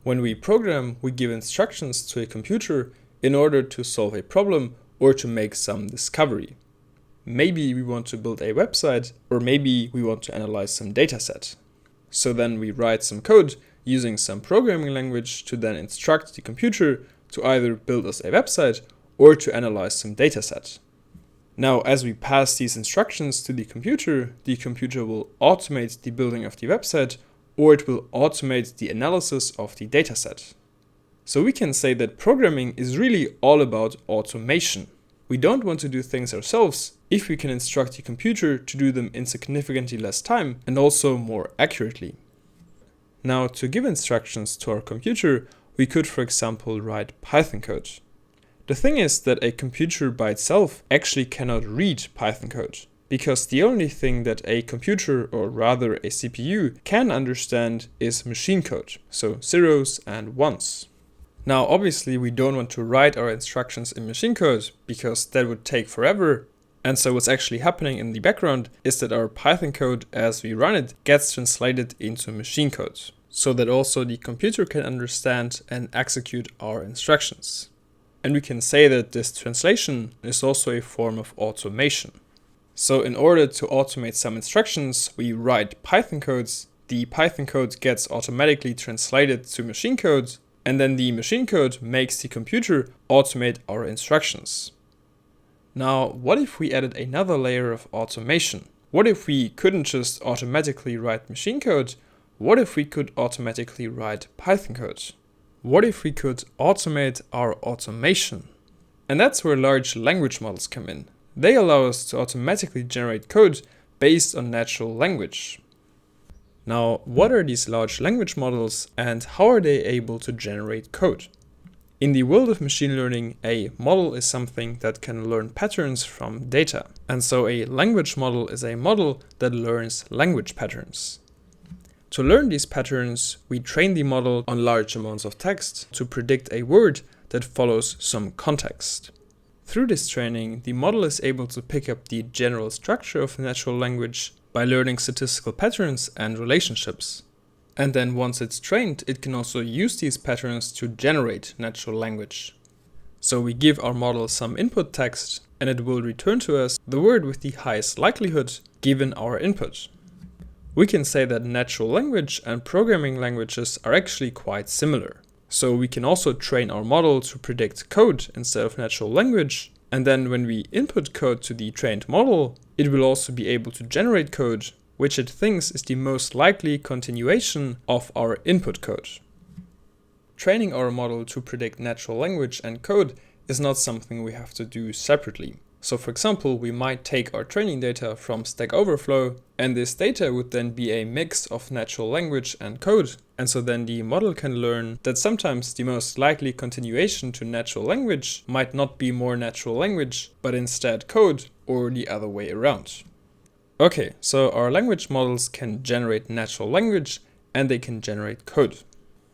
When we program, we give instructions to a computer in order to solve a problem or to make some discovery. Maybe we want to build a website, or maybe we want to analyze some dataset. So then we write some code using some programming language to then instruct the computer to either build us a website or to analyze some dataset. Now, as we pass these instructions to the computer will automate the building of the website, or it will automate the analysis of the dataset. So we can say that programming is really all about automation. We don't want to do things ourselves if we can instruct the computer to do them in significantly less time and also more accurately. Now, to give instructions to our computer, we could, for example, write Python code. The thing is that a computer by itself actually cannot read Python code, because the only thing that a computer, or rather a CPU, can understand is machine code, so zeros and ones. Now, obviously, we don't want to write our instructions in machine code, because that would take forever. And so what's actually happening in the background is that our Python code, as we run it, gets translated into machine code, so that also the computer can understand and execute our instructions. And we can say that this translation is also a form of automation. So in order to automate some instructions, we write Python codes, the Python code gets automatically translated to machine code, and then the machine code makes the computer automate our instructions. Now, what if we added another layer of automation? What if we couldn't just automatically write machine code? What if we could automatically write Python code? What if we could automate our automation? And that's where large language models come in. They allow us to automatically generate code based on natural language. Now, what are these large language models and how are they able to generate code? In the world of machine learning, a model is something that can learn patterns from data. And so a language model is a model that learns language patterns. To learn these patterns, we train the model on large amounts of text to predict a word that follows some context. Through this training, the model is able to pick up the general structure of natural language by learning statistical patterns and relationships. And then once it's trained, it can also use these patterns to generate natural language. So we give our model some input text, and it will return to us the word with the highest likelihood given our input. We can say that natural language and programming languages are actually quite similar. So we can also train our model to predict code instead of natural language. And then when we input code to the trained model, it will also be able to generate code, which it thinks is the most likely continuation of our input code. Training our model to predict natural language and code is not something we have to do separately. So for example, we might take our training data from Stack Overflow, and this data would then be a mix of natural language and code. And so then the model can learn that sometimes the most likely continuation to natural language might not be more natural language, but instead code, or the other way around. Okay, so our language models can generate natural language and they can generate code.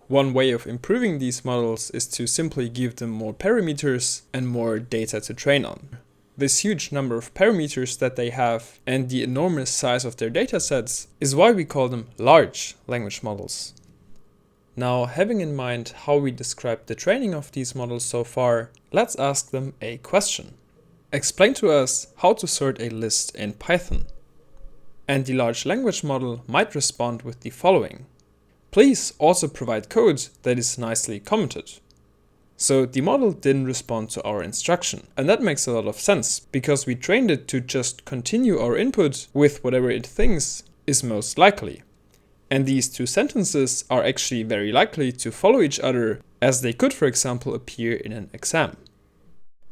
One way of improving these models is to simply give them more parameters and more data to train on. This huge number of parameters that they have and the enormous size of their datasets is why we call them large language models. Now, having in mind how we described the training of these models so far, let's ask them a question. Explain to us how to sort a list in Python. And the large language model might respond with the following. Please also provide code that is nicely commented. So the model didn't respond to our instruction, and that makes a lot of sense because we trained it to just continue our input with whatever it thinks is most likely. And these two sentences are actually very likely to follow each other, as they could, for example, appear in an exam.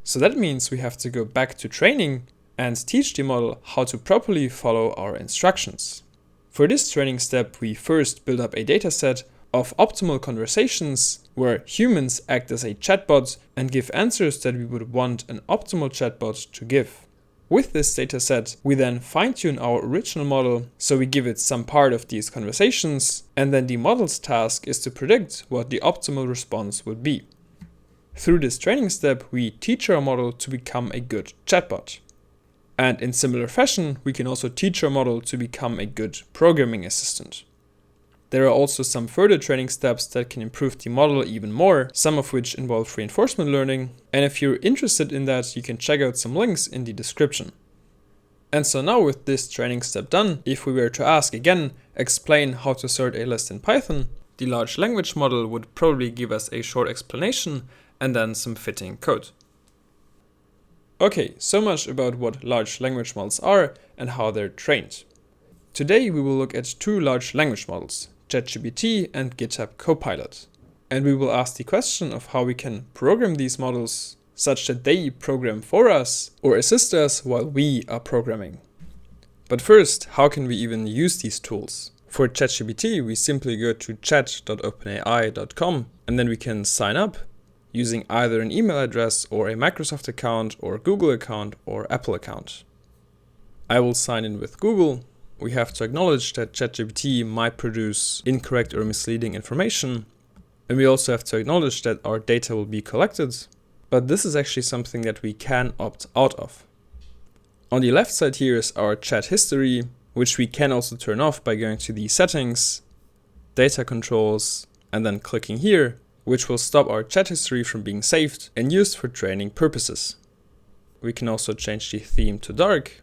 So that means we have to go back to training and teach the model how to properly follow our instructions. For this training step, we first build up a dataset of optimal conversations where humans act as a chatbot and give answers that we would want an optimal chatbot to give. With this dataset, we then fine-tune our original model, so we give it some part of these conversations, and then the model's task is to predict what the optimal response would be. Through this training step, we teach our model to become a good chatbot. And in similar fashion, we can also teach our model to become a good programming assistant. There are also some further training steps that can improve the model even more, some of which involve reinforcement learning. And if you're interested in that, you can check out some links in the description. And so now with this training step done, if we were to ask again, explain how to sort a list in Python, the large language model would probably give us a short explanation and then some fitting code. Okay, so much about what large language models are and how they're trained. Today we will look at two large language models, ChatGPT and GitHub Copilot. And we will ask the question of how we can program these models such that they program for us or assist us while we are programming. But first, how can we even use these tools? For ChatGPT, we simply go to chat.openai.com and then we can sign up using either an email address or a Microsoft account or Google account or Apple account. I will sign in with Google. We have to acknowledge that ChatGPT might produce incorrect or misleading information. And we also have to acknowledge that our data will be collected. But this is actually something that we can opt out of. On the left side here is our chat history, which we can also turn off by going to the settings, data controls, and then clicking here, which will stop our chat history from being saved and used for training purposes. We can also change the theme to dark.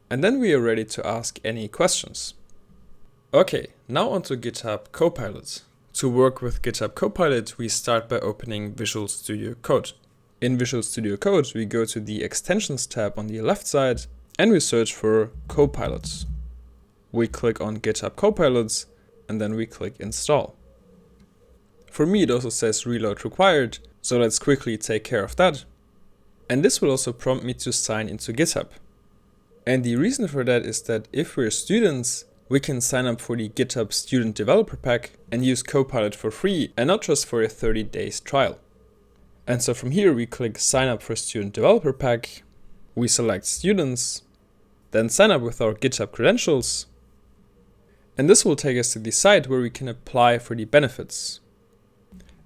And then we are ready to ask any questions. Okay, now onto GitHub Copilot. To work with GitHub Copilot, we start by opening Visual Studio Code. In Visual Studio Code, we go to the Extensions tab on the left side and we search for Copilot. We click on GitHub Copilot and then we click Install. For me, it also says Reload Required, so let's quickly take care of that. And this will also prompt me to sign into GitHub. And the reason for that is that if we're students, we can sign up for the GitHub Student Developer Pack and use Copilot for free and not just for a 30 days trial. And so from here we click Sign up for Student Developer Pack, we select Students, then sign up with our GitHub credentials, and this will take us to the site where we can apply for the benefits.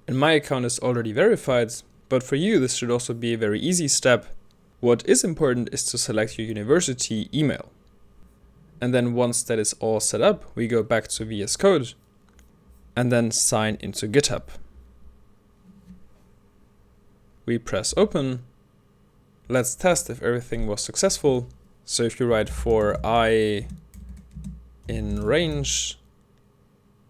And my account is already verified, but for you this should also be a very easy step. What is important is to select your university email. And then once that is all set up, we go back to VS Code and then sign into GitHub. We press open. Let's test if everything was successful. So if you write for I in range,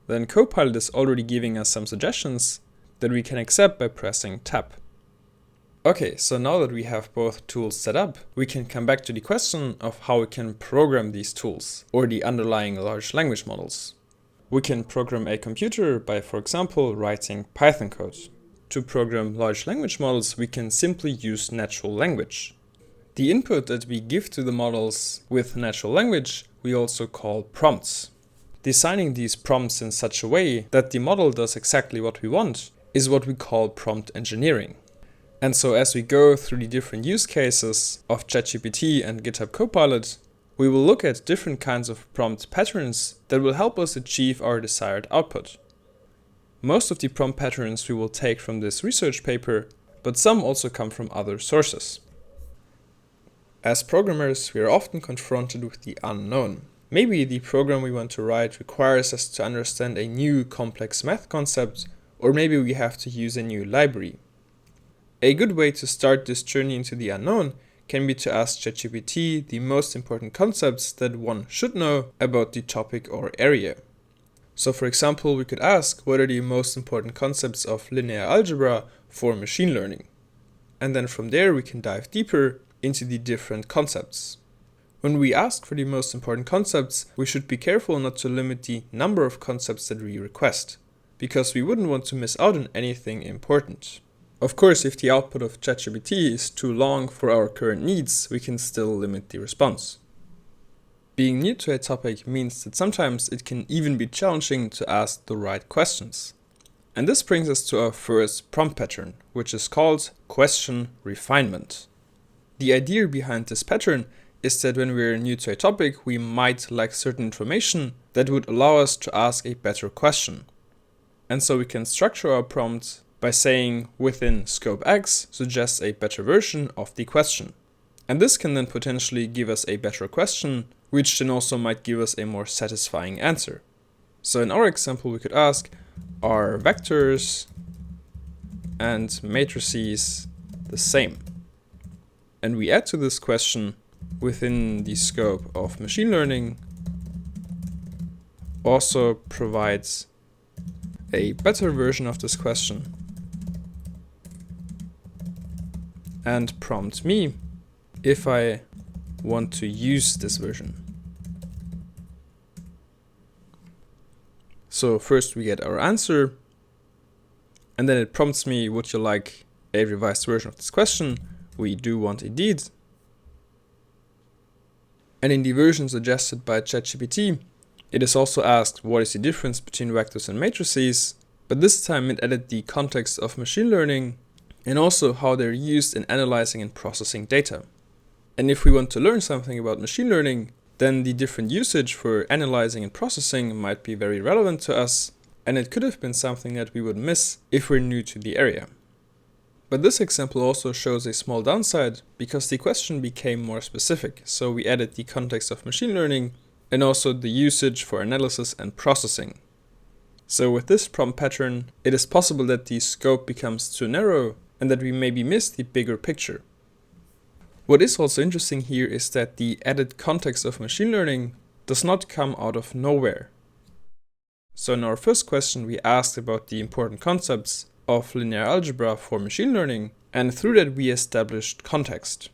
then Copilot is already giving us some suggestions that we can accept by pressing tab. Okay, so now that we have both tools set up, we can come back to the question of how we can program these tools or the underlying large language models. We can program a computer by, for example, writing Python code. To program large language models, we can simply use natural language. The input that we give to the models with natural language, we also call prompts. Designing these prompts in such a way that the model does exactly what we want is what we call prompt engineering. And so as we go through the different use cases of ChatGPT and GitHub Copilot, we will look at different kinds of prompt patterns that will help us achieve our desired output. Most of the prompt patterns we will take from this research paper, but some also come from other sources. As programmers, we are often confronted with the unknown. Maybe the program we want to write requires us to understand a new complex math concept, or maybe we have to use a new library. A good way to start this journey into the unknown can be to ask ChatGPT the most important concepts that one should know about the topic or area. So for example, we could ask what are the most important concepts of linear algebra for machine learning. And then from there we can dive deeper into the different concepts. When we ask for the most important concepts, we should be careful not to limit the number of concepts that we request, because we wouldn't want to miss out on anything important. Of course, if the output of ChatGPT is too long for our current needs, we can still limit the response. Being new to a topic means that sometimes it can even be challenging to ask the right questions. And this brings us to our first prompt pattern, which is called question refinement. The idea behind this pattern is that when we're new to a topic, we might lack certain information that would allow us to ask a better question. And so we can structure our prompt by saying within scope X suggests a better version of the question. And this can then potentially give us a better question, which then also might give us a more satisfying answer. So in our example, we could ask, are vectors and matrices the same? And we add to this question within the scope of machine learning also provides a better version of this question and prompt me if I want to use this version. So first we get our answer, and then it prompts me, would you like a revised version of this question? We do want indeed. And in the version suggested by ChatGPT, it is also asked what is the difference between vectors and matrices, but this time it added the context of machine learning and also how they're used in analyzing and processing data. And if we want to learn something about machine learning, then the different usage for analyzing and processing might be very relevant to us, and it could have been something that we would miss if we're new to the area. But this example also shows a small downside because the question became more specific, so we added the context of machine learning and also the usage for analysis and processing. So with this prompt pattern, it is possible that the scope becomes too narrow and that we maybe miss the bigger picture. What is also interesting here is that the added context of machine learning does not come out of nowhere. So in our first question, we asked about the important concepts of linear algebra for machine learning, and through that we established context.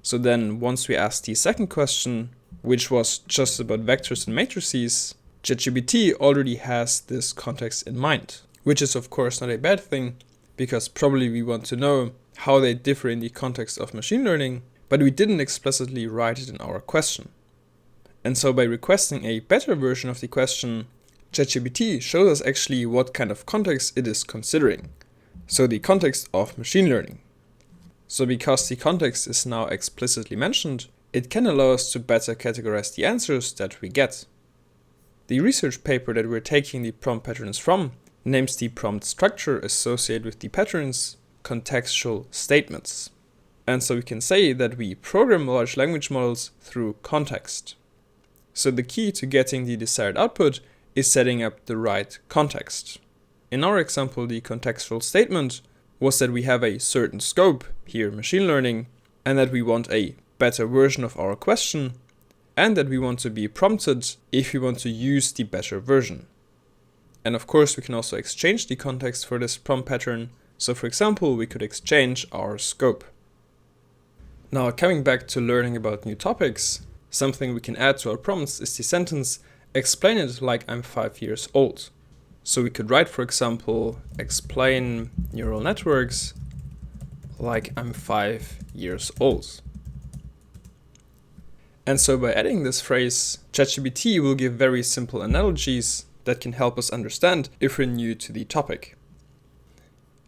So then once we asked the second question, which was just about vectors and matrices, ChatGPT already has this context in mind, which is of course not a bad thing, because probably we want to know how they differ in the context of machine learning, but we didn't explicitly write it in our question. And so by requesting a better version of the question, ChatGPT shows us actually what kind of context it is considering. So the context of machine learning. So because the context is now explicitly mentioned, it can allow us to better categorize the answers that we get. The research paper that we're taking the prompt patterns from names the prompt structure associated with the patterns contextual statements. And so we can say that we program large language models through context. So the key to getting the desired output is setting up the right context. In our example, the contextual statement was that we have a certain scope, here machine learning, and that we want a better version of our question, and that we want to be prompted if we want to use the better version. And of course, we can also exchange the context for this prompt pattern. So for example, we could exchange our scope. Now, coming back to learning about new topics, something we can add to our prompts is the sentence, explain it like I'm 5 years old. So we could write, for example, explain neural networks like I'm 5 years old. And so by adding this phrase, ChatGPT will give very simple analogies that can help us understand if we're new to the topic.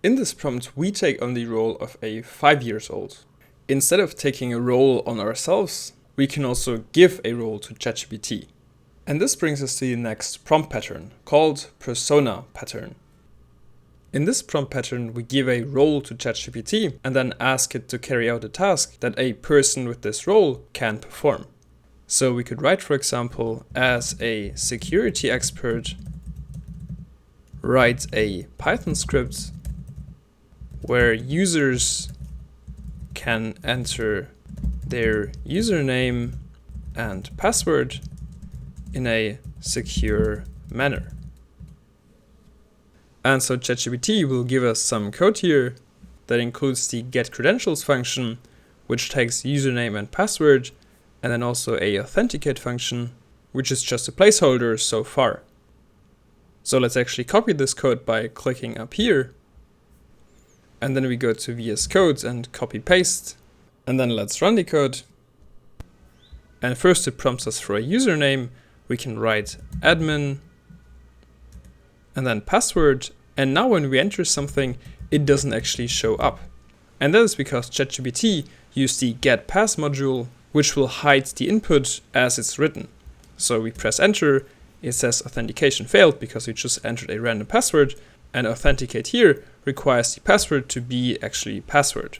In this prompt, we take on the role of a 5 years old. Instead of taking a role on ourselves, we can also give a role to ChatGPT. And this brings us to the next prompt pattern, called persona pattern. In this prompt pattern, we give a role to ChatGPT and then ask it to carry out a task that a person with this role can perform. So we could write, for example, as a security expert, write a Python script where users can enter their username and password in a secure manner. And so ChatGPT will give us some code here that includes the getCredentials function, which takes username and password, and then also a authenticate function, which is just a placeholder so far. So let's actually copy this code by clicking up here. And then we go to VS Code and copy paste. And then let's run the code. And first it prompts us for a username. We can write admin and then password. And now when we enter something, it doesn't actually show up. And that is because ChatGPT used the getPass module, which will hide the input as it's written. So we press enter, it says authentication failed because we just entered a random password, and authenticate here requires the password to be actually password.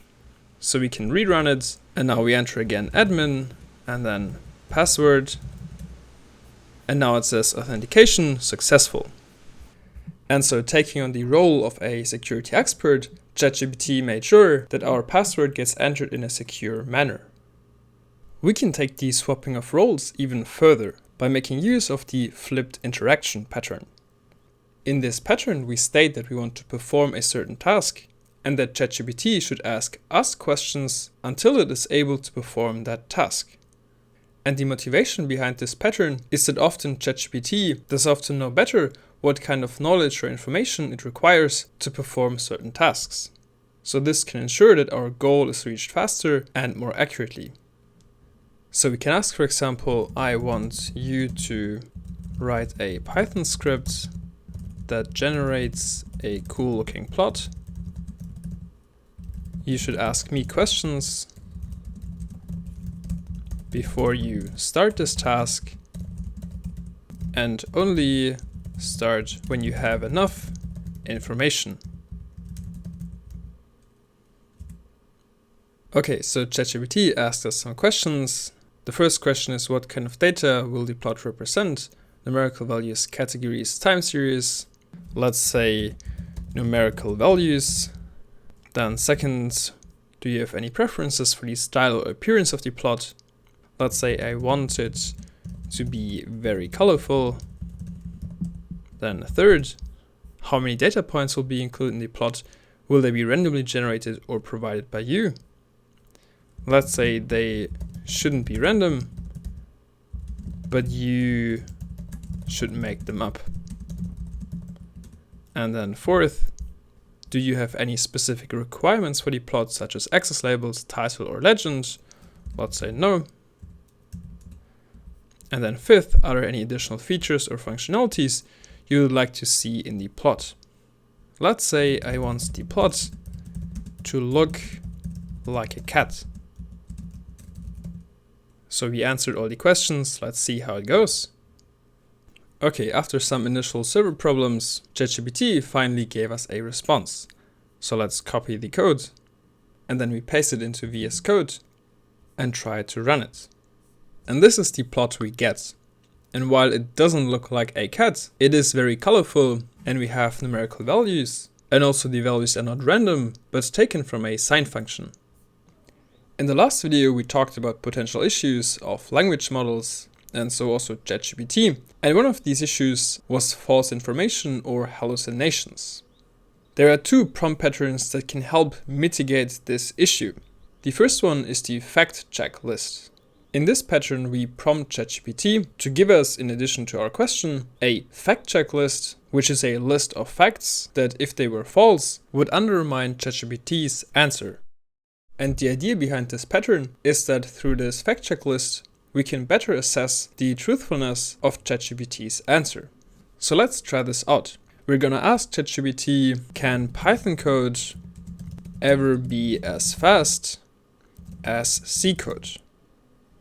So we can rerun it, and now we enter again admin, and then password, And now it says authentication successful. And so, taking on the role of a security expert, ChatGPT made sure that our password gets entered in a secure manner. We can take the swapping of roles even further by making use of the flipped interaction pattern. In this pattern, we state that we want to perform a certain task and that ChatGPT should ask us questions until it is able to perform that task. And the motivation behind this pattern is that often ChatGPT does often know better what kind of knowledge or information it requires to perform certain tasks. So this can ensure that our goal is reached faster and more accurately. So we can ask, for example, I want you to write a Python script that generates a cool looking plot. You should ask me questions before you start this task, and only start when you have enough information. Okay, so ChatGPT asked us some questions. The first question is, what kind of data will the plot represent? Numerical values, categories, time series. Let's say numerical values. Then second, do you have any preferences for the style or appearance of the plot? Let's say I want it to be very colorful. Then third, how many data points will be included in the plot? Will they be randomly generated or provided by you? Let's say they shouldn't be random, but you should make them up. And then fourth, do you have any specific requirements for the plot, such as access labels, title, or legend? Let's say no. And then fifth, are there any additional features or functionalities you would like to see in the plot? Let's say I want the plot to look like a cat. So we answered all the questions. Let's see how it goes. Okay, after some initial server problems, ChatGPT finally gave us a response. So let's copy the code, and then we paste it into VS Code and try to run it. And this is the plot we get. And while it doesn't look like a cat, it is very colorful, and we have numerical values, and also the values are not random, but taken from a sine function. In the last video, we talked about potential issues of language models, and so also ChatGPT. And one of these issues was false information or hallucinations. There are two prompt patterns that can help mitigate this issue. The first one is the fact check list. In this pattern, we prompt ChatGPT to give us, in addition to our question, a fact check list, which is a list of facts that, if they were false, would undermine ChatGPT's answer. And the idea behind this pattern is that through this fact check list, we can better assess the truthfulness of ChatGPT's answer. So let's try this out. We're gonna ask ChatGPT, can Python code ever be as fast as C code?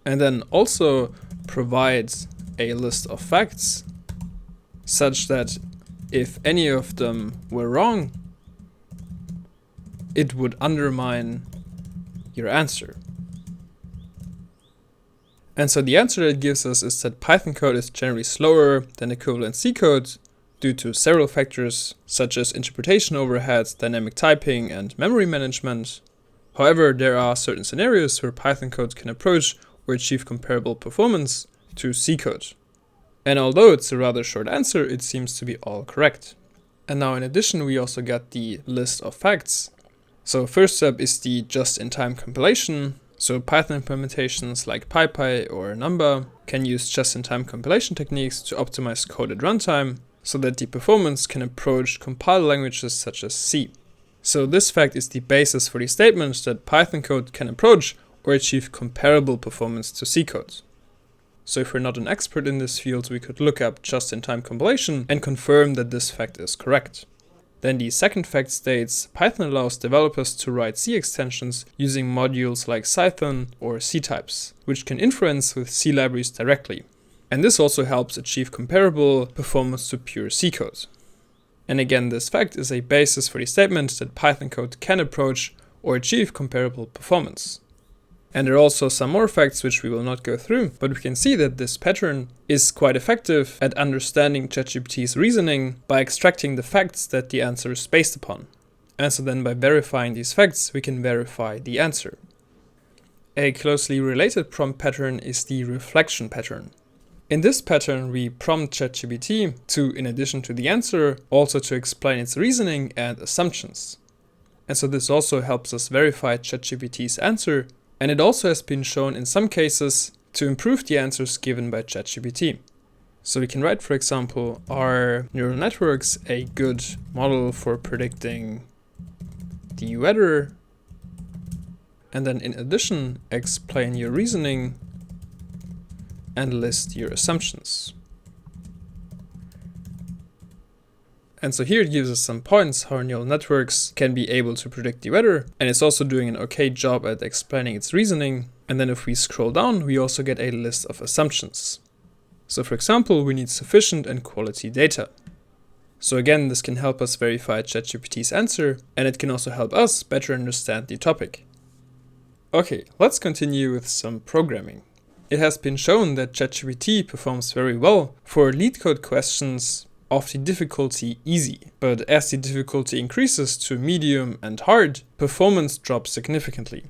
And then also provide a list of facts such that if any of them were wrong, it would undermine your answer. And so the answer that it gives us is that Python code is generally slower than equivalent C code due to several factors such as interpretation overheads, dynamic typing, and memory management. However, there are certain scenarios where Python code can approach or achieve comparable performance to C code. And although it's a rather short answer, it seems to be all correct. And now in addition, we also got the list of facts. So first step is the just-in-time compilation. So Python implementations like PyPy or Numba can use just-in-time compilation techniques to optimize code at runtime so that the performance can approach compiled languages such as C. So this fact is the basis for the statement that Python code can approach or achieve comparable performance to C code. So if we're not an expert in this field, we could look up just-in-time compilation and confirm that this fact is correct. Then the second fact states Python allows developers to write C extensions using modules like Cython or C-types, which can inference with C libraries directly. And this also helps achieve comparable performance to pure C code. And again, this fact is a basis for the statement that Python code can approach or achieve comparable performance. And there are also some more facts which we will not go through, but we can see that this pattern is quite effective at understanding ChatGPT's reasoning by extracting the facts that the answer is based upon. And so then by verifying these facts, we can verify the answer. A closely related prompt pattern is the reflection pattern. In this pattern, we prompt ChatGPT to, in addition to the answer, also to explain its reasoning and assumptions. And so this also helps us verify ChatGPT's answer, and it also has been shown in some cases to improve the answers given by ChatGPT. So we can write, for example, are neural networks a good model for predicting the weather? And then in addition, explain your reasoning and list your assumptions. And so here it gives us some points how neural networks can be able to predict the weather, and it's also doing an okay job at explaining its reasoning. And then if we scroll down, we also get a list of assumptions. So for example, we need sufficient and quality data. So again, this can help us verify ChatGPT's answer, and it can also help us better understand the topic. Okay, let's continue with some programming. It has been shown that ChatGPT performs very well for LeetCode questions of the difficulty easy, but as the difficulty increases to medium and hard, performance drops significantly.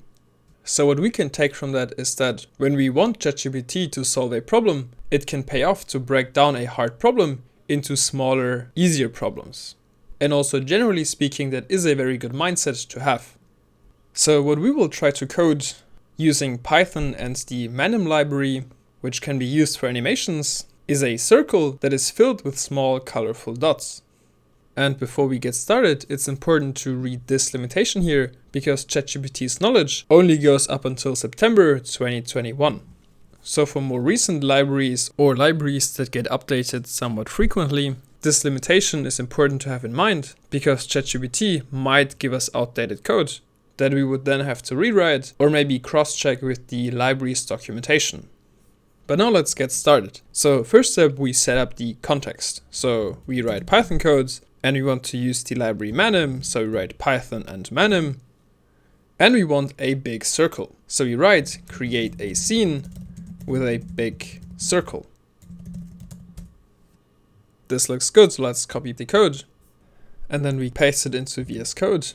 So what we can take from that is that when we want ChatGPT to solve a problem, it can pay off to break down a hard problem into smaller, easier problems. And also generally speaking, that is a very good mindset to have. So what we will try to code using Python and the manim library, which can be used for animations, is a circle that is filled with small colorful dots. And before we get started, it's important to read this limitation here, because ChatGPT's knowledge only goes up until September 2021. So for more recent libraries or libraries that get updated somewhat frequently, this limitation is important to have in mind, because ChatGPT might give us outdated code that we would then have to rewrite or maybe cross-check with the library's documentation. But now let's get started. So first step, we set up the context. So we write Python code and we want to use the library manim. So we write Python and manim. And we want a big circle. So we write create a scene with a big circle. This looks good, so let's copy the code. And then we paste it into VS Code.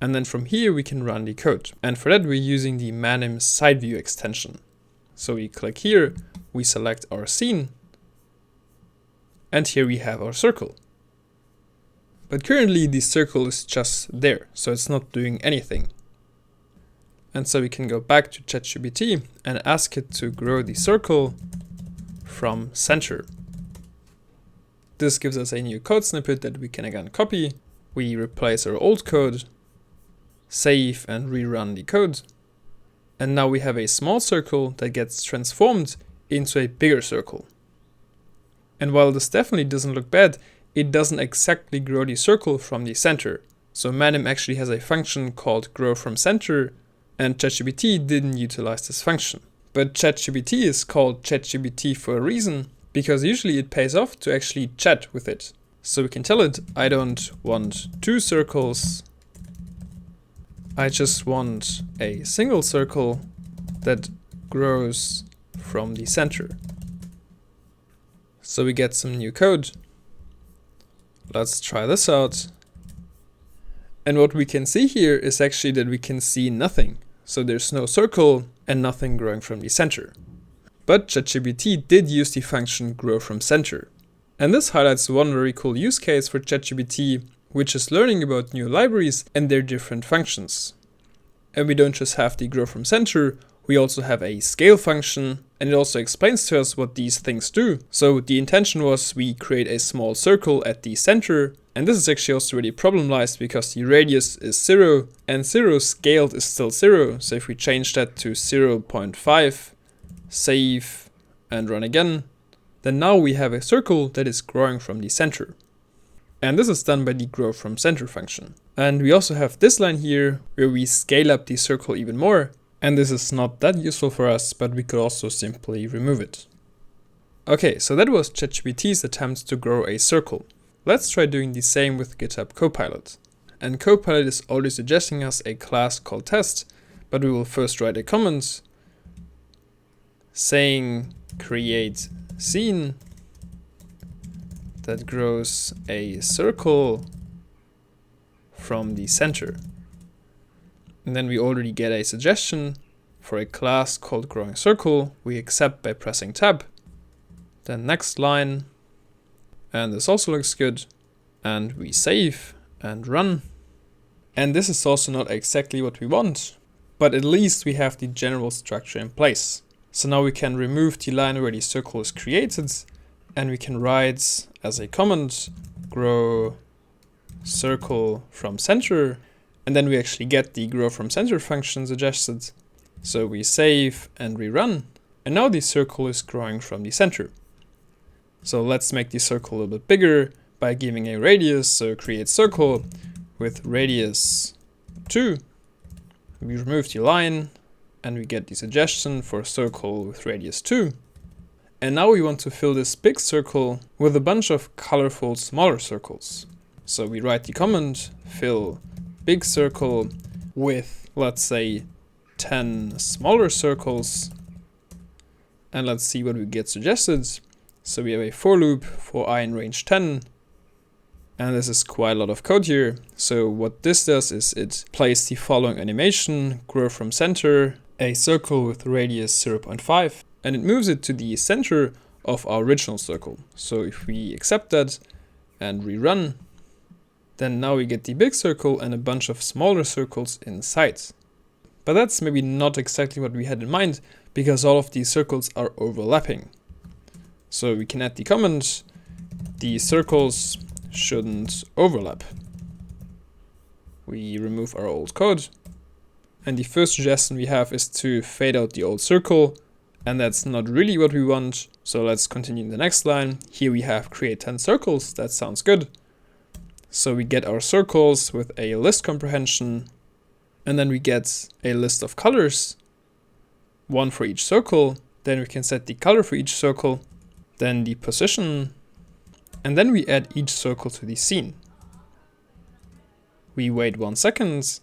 And then from here we can run the code. And for that we're using the manim side view extension. So we click here, we select our scene, and here we have our circle. But currently the circle is just there, so it's not doing anything. And so we can go back to ChatGPT and ask it to grow the circle from center. This gives us a new code snippet that we can again copy. We replace our old code, save and rerun the code. And now we have a small circle that gets transformed into a bigger circle. And while this definitely doesn't look bad, it doesn't exactly grow the circle from the center. So manim actually has a function called grow from center, and ChatGPT didn't utilize this function. But ChatGPT is called ChatGPT for a reason, because usually it pays off to actually chat with it. So we can tell it, I don't want two circles, I just want a single circle that grows from the center. So we get some new code. Let's try this out. And what we can see here is actually that we can see nothing. So there's no circle and nothing growing from the center. But ChatGPT did use the function grow from center. And this highlights one very cool use case for ChatGPT, which is learning about new libraries and their different functions. And we don't just have the grow from center, we also have a scale function, and it also explains to us what these things do. So the intention was we create a small circle at the center, and this is actually also really problemized because the radius is 0, and 0 scaled is still 0. So if we change that to 0.5, save and run again, then now we have a circle that is growing from the center. And this is done by the grow from center function. And we also have this line here where we scale up the circle even more. And this is not that useful for us, but we could also simply remove it. Okay, so that was ChatGPT's attempt to grow a circle. Let's try doing the same with GitHub Copilot. And Copilot is already suggesting us a class called test, But we will first write a comment saying create scene that grows a circle from the center. And then we already get a suggestion for a class called growing circle. We accept by pressing tab. Then next line. And this also looks good. And we save and run. And this is also not exactly what we want, but at least we have the general structure in place. So now we can remove the line where the circle is created, and we can write as a comment, grow circle from center, and then we actually get the grow from center function suggested. So we save and rerun, and now the circle is growing from the center. So let's make the circle a little bit bigger by giving a radius. So create circle with radius 2. We remove the line and we get the suggestion for a circle with radius 2. And now we want to fill this big circle with a bunch of colorful smaller circles. So we write the comment, fill big circle with, let's say, 10 smaller circles. And let's see what we get suggested. So we have a for loop for I in range 10. And this is quite a lot of code here. So what this does is it plays the following animation, grow from center, a circle with radius 0.5, and it moves it to the center of our original circle. So if we accept that and rerun, then now we get the big circle and a bunch of smaller circles inside. But that's maybe not exactly what we had in mind, because all of these circles are overlapping. So we can add the comment, the circles shouldn't overlap. We remove our old code. And the first suggestion we have is to fade out the old circle. And that's not really what we want. So let's continue in the next line. Here we have create 10 circles. That sounds good. So we get our circles with a list comprehension. And then we get a list of colors. One for each circle. Then we can set the color for each circle. Then the position. And then we add each circle to the scene. We wait 1 second.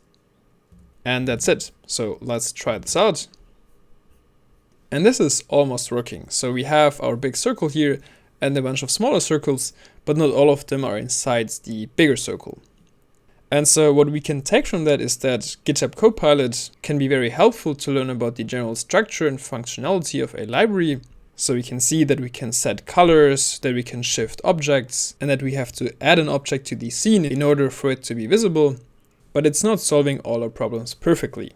And that's it. So let's try this out. And this is almost working. So we have our big circle here and a bunch of smaller circles, but not all of them are inside the bigger circle. And so what we can take from that is that GitHub Copilot can be very helpful to learn about the general structure and functionality of a library. So we can see that we can set colors, that we can shift objects, and that we have to add an object to the scene in order for it to be visible. But it's not solving all our problems perfectly.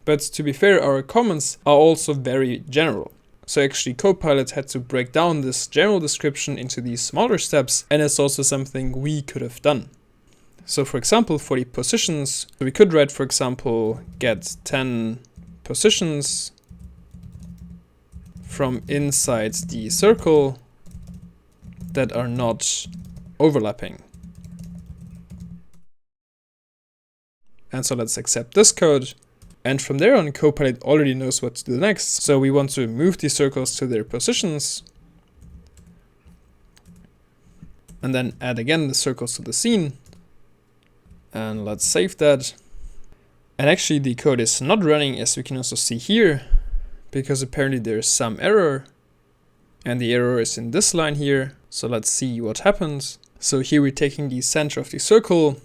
But to be fair, our comments are also very general. So actually Copilot had to break down this general description into these smaller steps, and it's also something we could have done. So for example, for the positions, we could write, for example, get 10 positions from inside the circle that are not overlapping. And so let's accept this code. And from there on, Copilot already knows what to do next. So we want to move these circles to their positions. And then add again the circles to the scene. And let's save that. And actually the code is not running, as we can also see here, because apparently there's some error. And the error is in this line here. So let's see what happens. So here we're taking the center of the circle,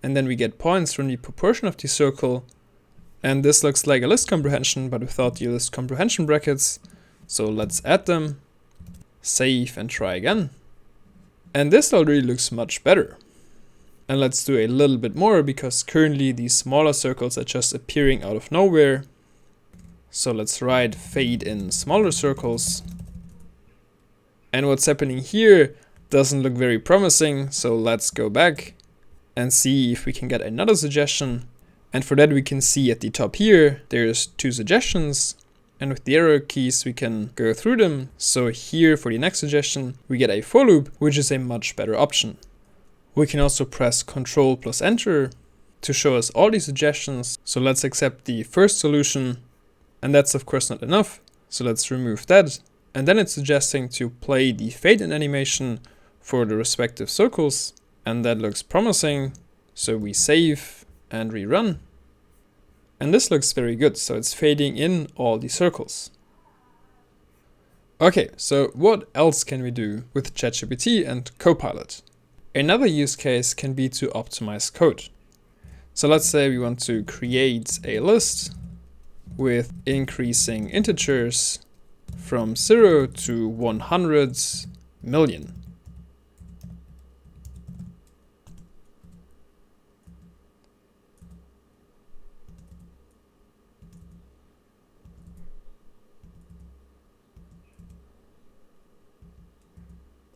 and then we get points from the proportion of the circle. And this looks like a list comprehension, but without the list comprehension brackets. So let's add them, save and try again. And this already looks much better. And let's do a little bit more, because currently these smaller circles are just appearing out of nowhere. So let's write fade in smaller circles. And what's happening here doesn't look very promising. So let's go back and see if we can get another suggestion. And for that we can see at the top here, there's 2 suggestions. And with the arrow keys we can go through them. So here for the next suggestion, we get a for loop, which is a much better option. We can also press Ctrl plus Enter to show us all these suggestions. So let's accept the first solution. And that's of course not enough. So let's remove that. And then it's suggesting to play the fade in animation for the respective circles. And that looks promising. So we save and rerun. And this looks very good, so it's fading in all the circles. Okay, so what else can we do with ChatGPT and Copilot? Another use case can be to optimize code. So let's say we want to create a list with increasing integers from 0 to 100 million.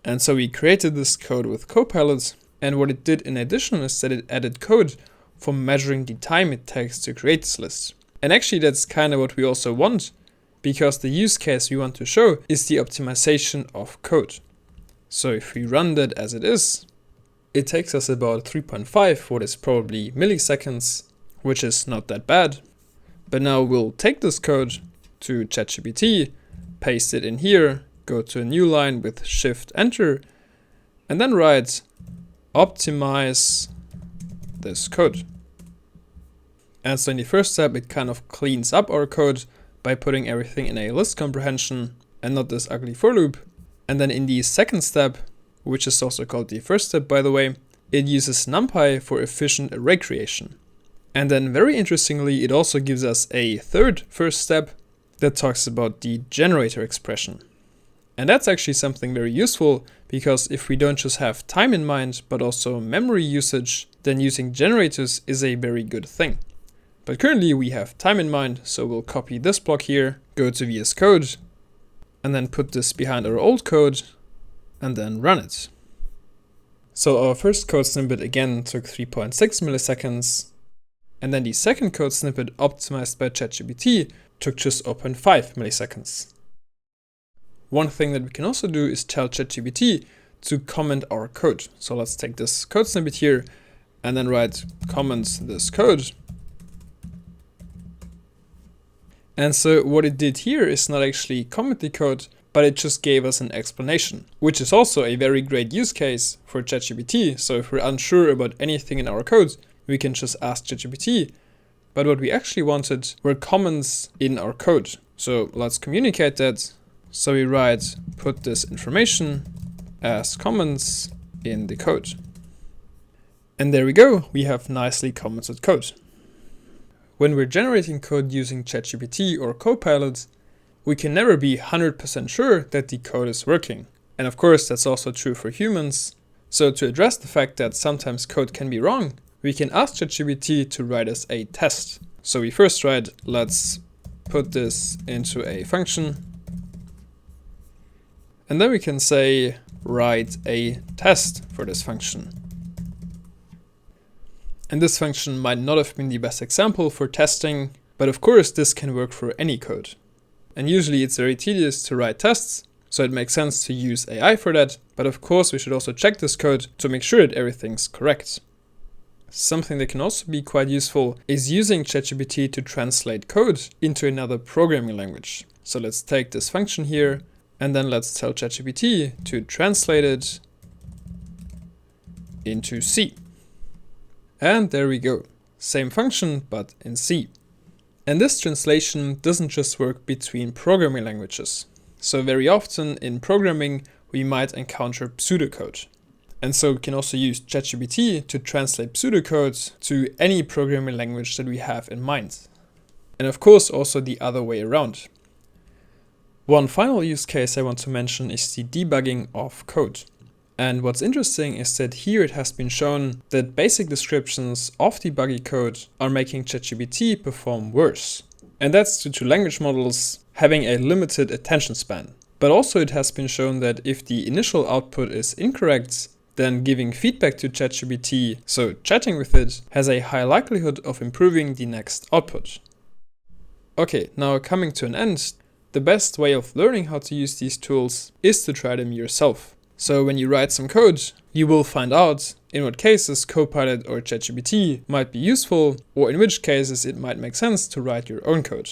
And so we created this code with Copilot, and what it did in addition is that it added code for measuring the time it takes to create this list. And actually that's kind of what we also want, because the use case we want to show is the optimization of code. So if we run that as it is, it takes us about 3.5, what is probably milliseconds, which is not that bad. But now we'll take this code to ChatGPT, paste it in here, go to a new line with Shift Enter, and then write optimize this code. And so in the first step, it kind of cleans up our code by putting everything in a list comprehension and not this ugly for loop. And then in the second step, which is also called the first step, by the way, it uses NumPy for efficient array creation. And then very interestingly, it also gives us a third first step that talks about the generator expression. And that's actually something very useful, because if we don't just have time in mind, but also memory usage, then using generators is a very good thing. But currently we have time in mind, so we'll copy this block here, go to VS Code, and then put this behind our old code, and then run it. So our first code snippet again took 3.6 milliseconds, and then the second code snippet optimized by ChatGPT took just 0.5 milliseconds. One thing that we can also do is tell ChatGPT to comment our code. So let's take this code snippet here and then write comment this code. And so what it did here is not actually comment the code, but it just gave us an explanation, which is also a very great use case for ChatGPT. So if we're unsure about anything in our code, we can just ask ChatGPT. But what we actually wanted were comments in our code. So let's communicate that. So we write, put this information as comments in the code. And there we go, we have nicely commented code. When we're generating code using ChatGPT or Copilot, we can never be 100% sure that the code is working. And of course, that's also true for humans. So to address the fact that sometimes code can be wrong, we can ask ChatGPT to write us a test. So we first write, let's put this into a function. And then we can say, write a test for this function. And this function might not have been the best example for testing, but of course this can work for any code. And usually it's very tedious to write tests, so it makes sense to use AI for that, but of course we should also check this code to make sure that everything's correct. Something that can also be quite useful is using ChatGPT to translate code into another programming language. So let's take this function here, and then let's tell ChatGPT to translate it into C. And there we go. Same function, but in C. And this translation doesn't just work between programming languages. So very often in programming, we might encounter pseudocode. And so we can also use ChatGPT to translate pseudocode to any programming language that we have in mind. And of course, also the other way around. One final use case I want to mention is the debugging of code. And what's interesting is that here it has been shown that basic descriptions of the buggy code are making ChatGPT perform worse. And that's due to language models having a limited attention span. But also it has been shown that if the initial output is incorrect, then giving feedback to ChatGPT, so chatting with it, has a high likelihood of improving the next output. Okay, now coming to an end, the best way of learning how to use these tools is to try them yourself. So when you write some code, you will find out in what cases Copilot or ChatGPT might be useful, or in which cases it might make sense to write your own code.